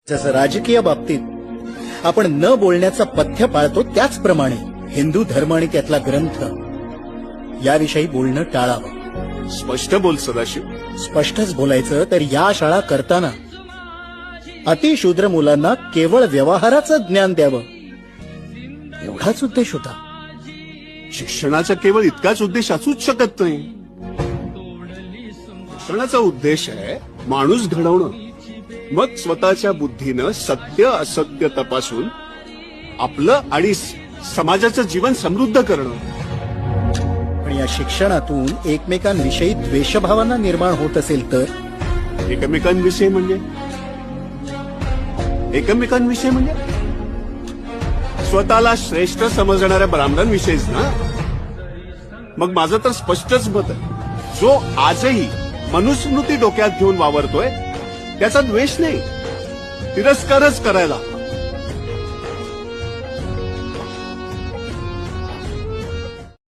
जसं राजकीय बाबतीत आपण न बोलण्याचा पथ्य पाळतो, त्याचप्रमाणे हिंदू धर्म आणि त्यातला ग्रंथ याविषयी बोलणं टाळावं. स्पष्ट बोल सदाशिव. स्पष्टच बोलायचं तर या शाळा करताना अतिशूद्र मुलांना केवळ व्यवहाराचं ज्ञान द्यावं, एवढाच उद्देश होता. शिक्षणाचा केवळ इतकाच उद्देश असूच शकत नाही. शिक्षणाचा उद्देश आहे माणूस घडवणं, मग स्वतःच्या बुद्धीनं सत्य असत्य तपासून आपलं आणि समाजाचं जीवन समृद्ध करणं. पण या शिक्षणातून एकमेकांविषयी द्वेषभावना निर्माण होत असेल तर एकमेकांविषयी म्हणजे स्वतःला श्रेष्ठ समजणाऱ्या ब्राह्मणांविषयीच ना. मग माझं तर स्पष्टच मत आहे, जो आजही मनुस्मृती डोक्यात घेऊन वावरतोय त्याचा द्वेष नाही, तिरस्कारच करायला